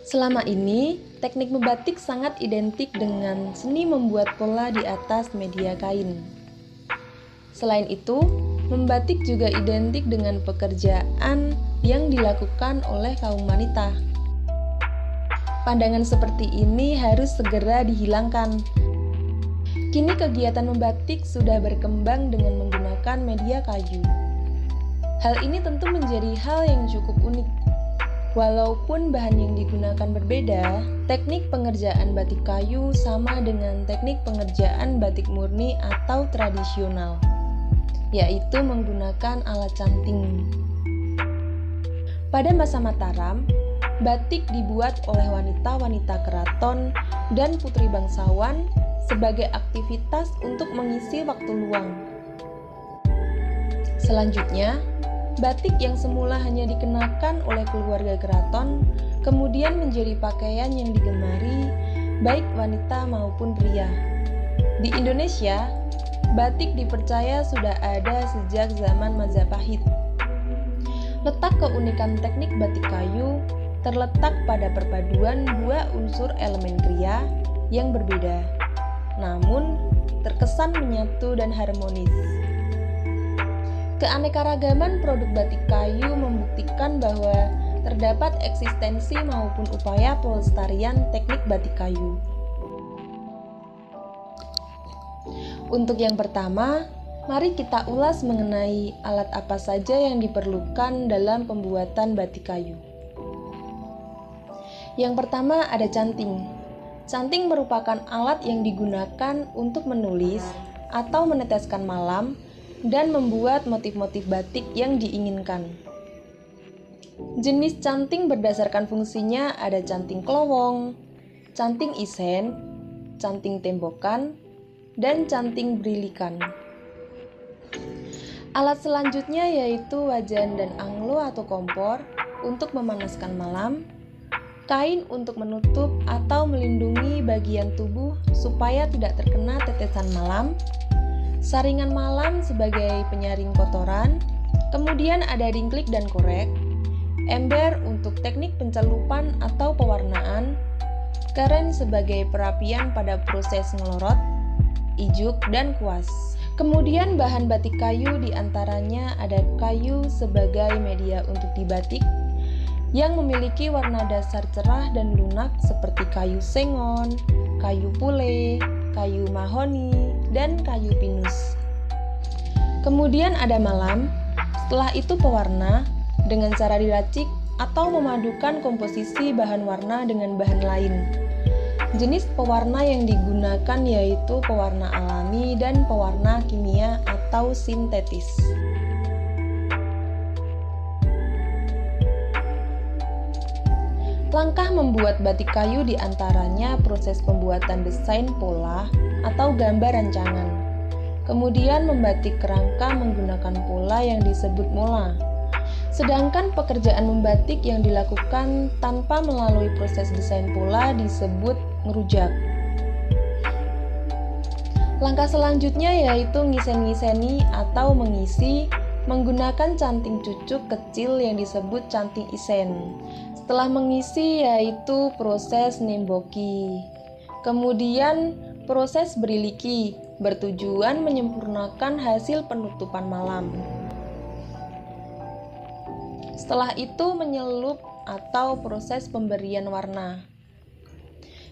Selama ini, teknik membatik sangat identik dengan seni membuat pola di atas media kain. Selain itu, membatik juga identik dengan pekerjaan yang dilakukan oleh kaum wanita. Pandangan seperti ini harus segera dihilangkan. Kini kegiatan membatik sudah berkembang dengan menggunakan media kayu. Hal ini tentu menjadi hal yang cukup unik. Walaupun bahan yang digunakan berbeda, teknik pengerjaan batik kayu sama dengan teknik pengerjaan batik murni atau tradisional, yaitu menggunakan alat canting. Pada masa Mataram, batik dibuat oleh wanita-wanita keraton dan putri bangsawan sebagai aktivitas untuk mengisi waktu luang. Selanjutnya, batik yang semula hanya dikenakan oleh keluarga keraton, kemudian menjadi pakaian yang digemari baik wanita maupun pria. Di Indonesia, batik dipercaya sudah ada sejak zaman Majapahit. Letak keunikan teknik batik kayu terletak pada perpaduan dua unsur elemen kriya yang berbeda, namun terkesan menyatu dan harmonis. Keanekaragaman produk batik kayu membuktikan bahwa terdapat eksistensi maupun upaya pelestarian teknik batik kayu. Untuk yang pertama, mari kita ulas mengenai alat apa saja yang diperlukan dalam pembuatan batik kayu. Yang pertama ada canting. Canting merupakan alat yang digunakan untuk menulis atau meneteskan malam dan membuat motif-motif batik yang diinginkan. Jenis canting berdasarkan fungsinya ada canting klowong, canting isen, canting tembokan, dan canting brilikan. Alat selanjutnya yaitu wajan dan anglo atau kompor untuk memanaskan malam, kain untuk menutup atau melindungi bagian tubuh supaya tidak terkena tetesan malam, saringan malam sebagai penyaring kotoran, kemudian ada dingklik dan korek, ember untuk teknik pencelupan atau pewarnaan, keren sebagai perapian pada proses ngelorot, ijuk, dan kuas. Kemudian bahan batik kayu diantaranya ada kayu sebagai media untuk dibatik yang memiliki warna dasar cerah dan lunak seperti kayu sengon, kayu pule, kayu mahoni, dan kayu pinus. Kemudian ada malam, setelah itu pewarna dengan cara diracik atau memadukan komposisi bahan warna dengan bahan lain. Jenis pewarna yang digunakan yaitu pewarna alami dan pewarna kimia atau sintetis. Langkah membuat batik kayu diantaranya proses pembuatan desain pola atau gambar rancangan. Kemudian membatik kerangka menggunakan pola yang disebut mola. Sedangkan pekerjaan membatik yang dilakukan tanpa melalui proses desain pola disebut ngerujak. Langkah selanjutnya yaitu ngisen-ngiseni atau mengisi menggunakan canting cucuk kecil yang disebut canting isen. Setelah mengisi yaitu proses nemboki. Kemudian proses beriliki bertujuan menyempurnakan hasil penutupan malam. Setelah itu menyelup atau proses pemberian warna.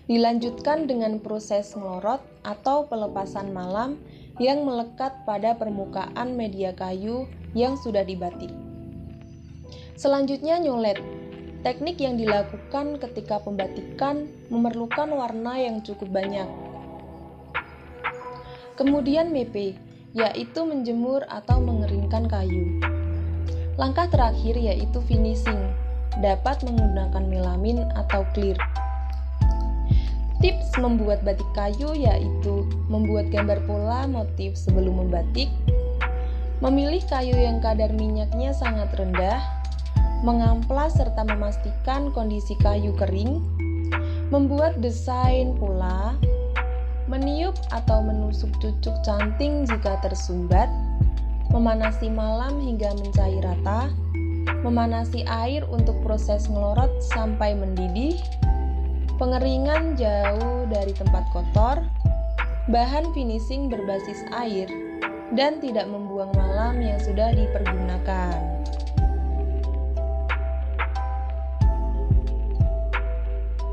Dilanjutkan dengan proses ngelorot atau pelepasan malam yang melekat pada permukaan media kayu yang sudah dibatik. Selanjutnya nyolet. Teknik yang dilakukan ketika pembatikan memerlukan warna yang cukup banyak. Kemudian mepe, yaitu menjemur atau mengeringkan kayu. Langkah terakhir yaitu finishing, dapat menggunakan melamin atau clear. Tips membuat batik kayu yaitu membuat gambar pola motif sebelum membatik, memilih kayu yang kadar minyaknya sangat rendah, mengamplas serta memastikan kondisi kayu kering, membuat desain pola, meniup atau menusuk cucuk canting jika tersumbat, memanasi malam hingga mencair rata, memanasi air untuk proses ngelorot sampai mendidih, pengeringan jauh dari tempat kotor, bahan finishing berbasis air, dan tidak membuang malam yang sudah dipergunakan.